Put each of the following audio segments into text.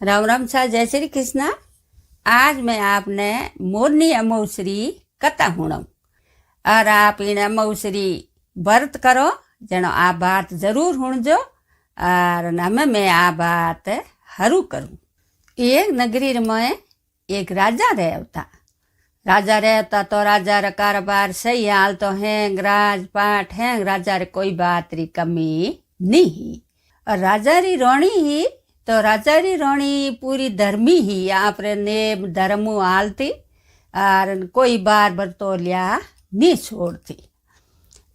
राम राम सा जय श्री कृष्णा। आज मैं आपने मोरनी अमावस्री कथा हूँ और आप इन अमावस्री व्रत करो जनो आ बात जरूर हुणजो और हमें मैं आ बात हरू करूँ। एक नगरी में एक राजा रहता। राजा रहता तो राजा रा कारोबार सही हाल तो हैंग राजपाट हैंग राजा रे कोई बात री कमी नहीं। और राजा री रोणी ही तो राजा री रोणी पूरी धर्मी ही आपरे नेम धर्मू हालती और कोई बार बरतो लिया नहीं छोड़ती।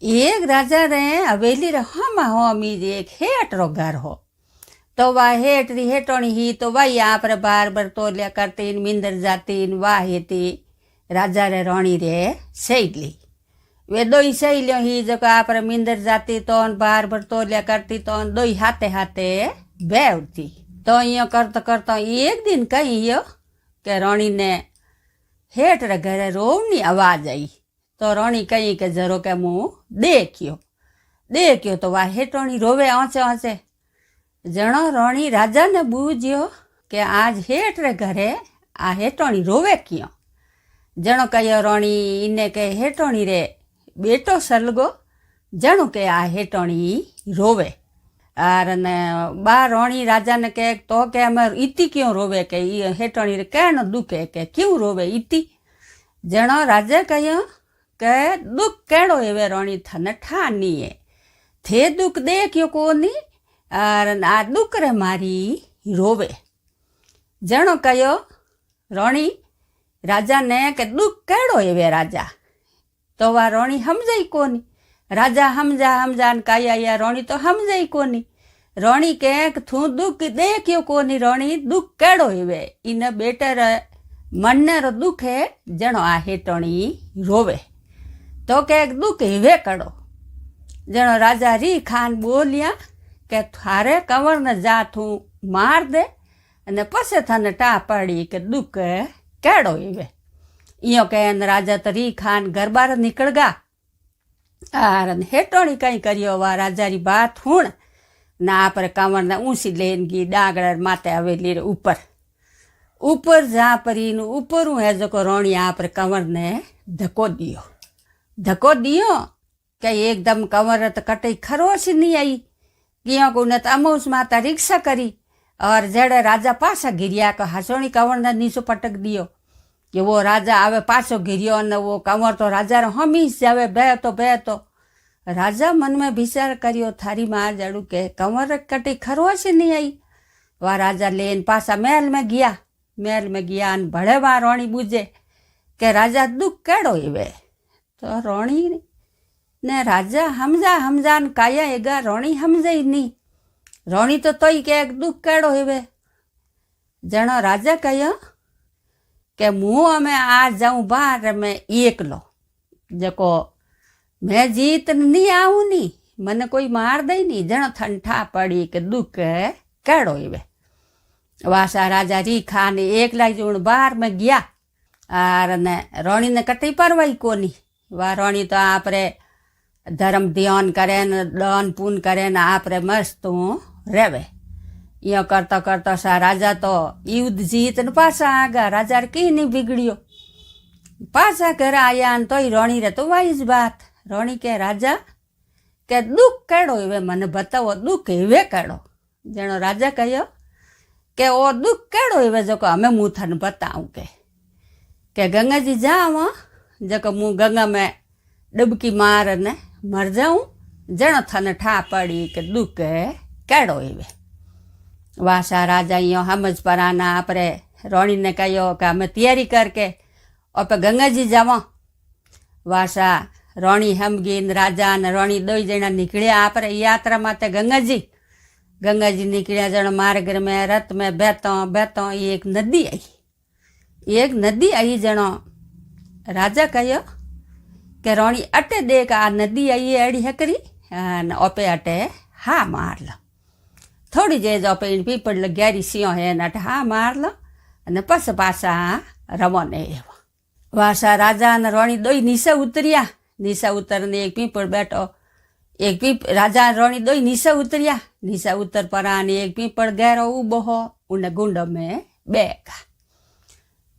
एक राजा रे हवेली रे होमी एक हेठ रो घर हो तो वह हेठ री हेटोणी ही तो वही आप रे बार बरतो लिया करती मिंदर जाती वाह हेती राजा रे रोणी रे सहेली वे दो ही सहेलियों ही जो आप रे मिंदर जाती तो बार बरतो लिया करती तो दो ही हाथे हाथे बैठती। तो यो करता करता एक दिन कही यो के रोणी ने हेठ रे घरे रोवनी आवाज आई तो रोणी कही के जरो के मुँह देखियो तो वह हेटोणी रोवे आँचे आँचे जनो रोणी राजा ने बूझ्यो के आज हेठ रे घरे आ हेटोणी रोवे क्यों। जनो कहो रोणी इने के हेटोणी रे बेटो सलगो जणो के आ हेटोणी रोवे और ने बा रोणी राजा ने कहे तो के अमर इति क्यों रोवे के हेटोणी रे कहनो दुखे के क्यों रोवे इति। जनो राजा कहो के दुख केड़ो एवे रोणी थने ठानी है थे दुख देखियो कोनी और आ दुख रे मारी रोवे। जनो कहो रोणी राजा ने के दुख केड़ो एवे राजा तो वह रोणी समझाई कोनी। राजा हमजान काया या रोणी तो समझाई कोनी। रोणी के थू दुख देखियो कोनी रोणी दुख केड़ो हेवे इन बेटर मन रो दुख है जनो आ हेटोणी रोवे तो के दुख हेवे कड़ो। जनो राजा री खान बोलिया के थारे कंवर ने जा थू मार दे अने पसे थाने टा पड़ी के दुख केड़ो हेवे। इो कहन राजा तो री खान घर बार निकल गा और हेटोणी कहीं करियो वा राजा री बात हुण ना पर कंवर ने ऊँची लेन गी डागड़ माते हवेली रे ऊपर जा परी ऊपर है जो रोणी आप कंवर ने धक्को दियो के एकदम कंवर तो कटई खरोश नहीं आई कियों को ने तो अमोस माता रिक्शा करी और जड़े राजा पासा गिरिया को हसोणी कंवर ने नीचो पटक दियो कि वो राजा आवे पाछो गिरियो ने वो कंवर तो राजा रो हमीस जावे बह तो राजा मन में विचार करियो थारी मार जड़ू के कंवर कटी खरोश नहीं आई। वह राजा लेन पासा महल में गया अन भड़े वहाँ रोणी बूझे के राजा दुख केड़ो हेवे तो रोणी ने राजा हमजान काया एगा रोणी समझाई नहीं। रोणी तो तोई के दुख केड़ो हेवे। जनो राजा कहो के मुँह में आ जाऊँ बाहर में एकलो जको मैं जीत नहीं आऊँ नी मन कोई मार दे नहीं जनो ठंडा पड़ी के दुख केड़ो हेवे। वासा राजा री खान एकला जूण बाहर में गया और ने रोणी ने कटी परवाई कोनी। वह रोणी तो आपरे धर्म ध्यान करे न दान पुण्य करे न आपरे मस्त रेवे। यो करता करता सा राजा तो युद्ध जीत न पासा आगा राजा की नहीं बिगड़ियो पासा घर आया तो ही रोणी रे तो वाइज बात रोणी के राजा के दुख केड़ो हेवे मन बताओ दुख हेवे केड़ो। जनो राजा कहो के ओ दुख केड़ो हेवे जो को हमें मुँह थन बताऊँ के गंगा जी जाऊँ जो मुँह गंगा में डुबकी मार ने मर जाऊँ जनो थन ठा पड़ी के दुख केड़ो हेवे। वासा राजा यो हमज पराना आपरे रोणी ने कहो कि हमें तैयारी करके और पे गंगा जी जावा। वासा रोणी हम गिन राजा ने रोणी दो जना निकलिया आपरे यात्रा माते गंगा जी निकलिया जन मार्ग में रथ में बेतो एक नदी आई जनो राजा कहो के रोणी अटे देख आ नदी आई अड़ी हकरी ओपे अटे हा मार लो थोड़ी देर जो पे पीपड़ गहरी सियो है नट हा मार लो अने पस पासा रवोने वासा राजा ने रोणी दो नीचे उतरने एक पीपड़ बैठो राजा रोणी दो नीचे निशा उत्तर परानी एक पीपल गहरो उबो हो उन्हें गुंड में बेगा।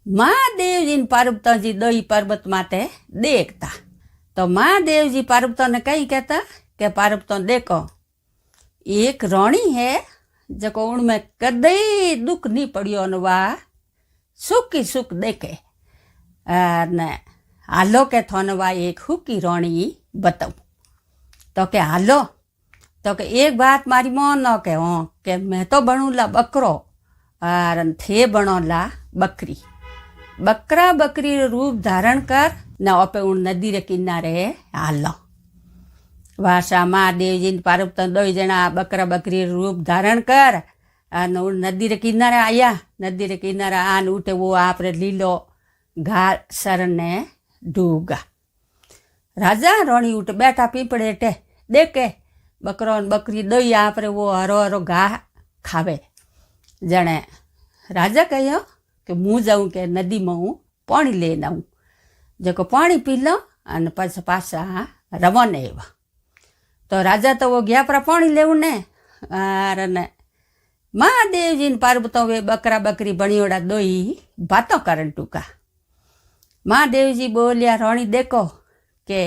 महादेव जी पार्वती जी दई पर्वत माते देखता तो महादेव जी पार्वती ने कही कहता कि पार्वती देखो एक राणी है जको उनमें कदई दुख नहीं पड़ियो न वा सुख ही सुख देखे ने हालो के थोन वा एक हुकी राणी बताऊं तो के हालो तो के एक बात मारी मोन न के हो के मैं तो बनूला बकरो और थे बनोला बकरी। बकरा बकरी रूप धारण कर न ओपे उन नदी रे किनारे हालो। वासा महादेव जी पार्वती दो जना बकरा बकरी रूप धारण कर उन नदी रे किनारे आया। नदी रे किनारे आन उठे वो आपरे लीलो घास सरने डूगा। राजा राणी उठ बैठा पीपड़े टे देखे बकरो बकरी दई आपरे वो हरो हरो घा खावे। जने राजा कहो कि मुँ जाऊँ के नदी में हूँ पानी लेने आऊँ जो पानी पी लो अने पाछा पाछा रवाने एवा। तो राजा तो वो गया पर पानी लेव ने और ने महादेव जी पार्वती वे बकरा बकरी बणियोड़ा दोई बातों करन टूका। महादेव जी बोलिया राणी देखो के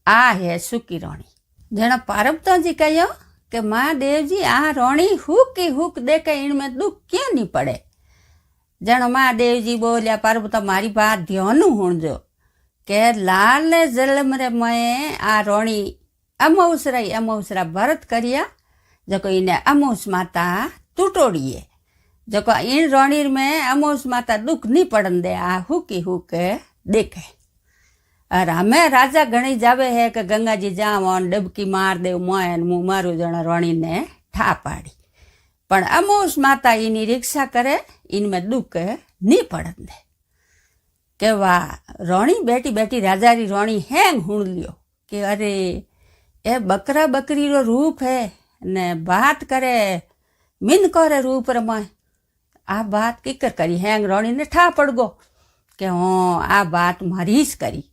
आ है सुकी राणी। जना पार्वती जी कहो कि महादेव जी आ राणी हुकी हुक देखे इनमें दुख क्यों नहीं पड़े। जण महादेव जी बोलिया पार्वती मारी बात ध्यान हुणजो के लाल जलम रे मैं आ राणी अमौसरा भरत करिया जो इन्हें अमौस माता टूटोड़िए जो इन राणी में अमौस माता दुख नहीं पड़न दे आ हुकी हुक देखे। और हमें राजा गणी जावे है कि गंगा जी जाओ डबकी मार दे मोयन मुँह मारू जण राणी ने ठा पाड़ी पण अमौस माता इनी रिक्शा करे इनमें दुख नहीं पड़न दे। के वाह राणी बैठी बैठी राजा री राणी हैंग हुण लियो कि अरे ए बकरा बकरी रो रूप है ने बात करे मिनको रे रूप रमाय आ बात किकर करी। हैंग राणी ने ठा पड़ गो कि हाँ आ बात मारी ज करी।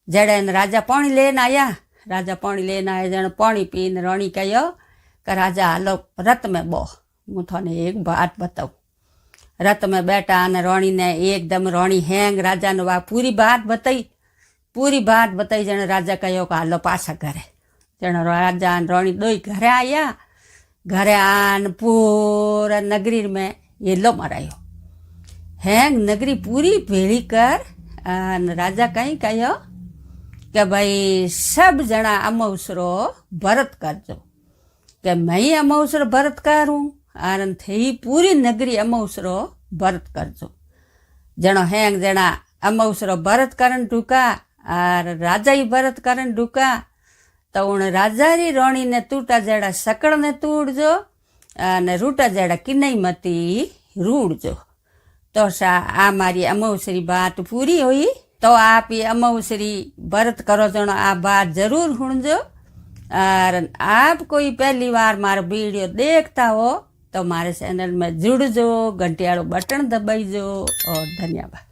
जड़े राजा पानी लेन आया। राजा पानी लेन आया जन पानी पीन राणी कहो कि राजा हालो रत में बो हूँ थाने एक बात बताऊँ। रत में बैठा ने राणी ने एकदम राणी हैंग राजा ने वा पूरी बात बताई जन राजा कहो कि हालो पाछा घरे। जन राजा राणी दोई घरे आया। घरे आन पूरा नगरी में येलो मरायो। हैंग नगरी पूरी भेड़ी कर राजा कहीं कहो कि भाई सब जना अमौसरो भरत करजो कि मैं ही अमौसरो भरत करूँ और थी पूरी नगरी अमौसरो भरत करजो। जनो हैंग जना अमौसरो भरत करन ढूका और राजा ही भरत करन ढूका तो उन राजा री राणी ने टूटा जड़ा सकड़ ने तूड़जो ने रूटा जड़ा किन्नई मती रूड़जो। तो सा आ मारी अमौसरी बात पूरी हुई। तो आप ये अमौसरी भरत करो जनो आ बात जरूर सुनजो। और आप कोई पहली बार मारा वीडियो देखता हो तो हमारे चैनल में जुड़जो, घंटी वालों बटन दबाइजो और धन्यवाद।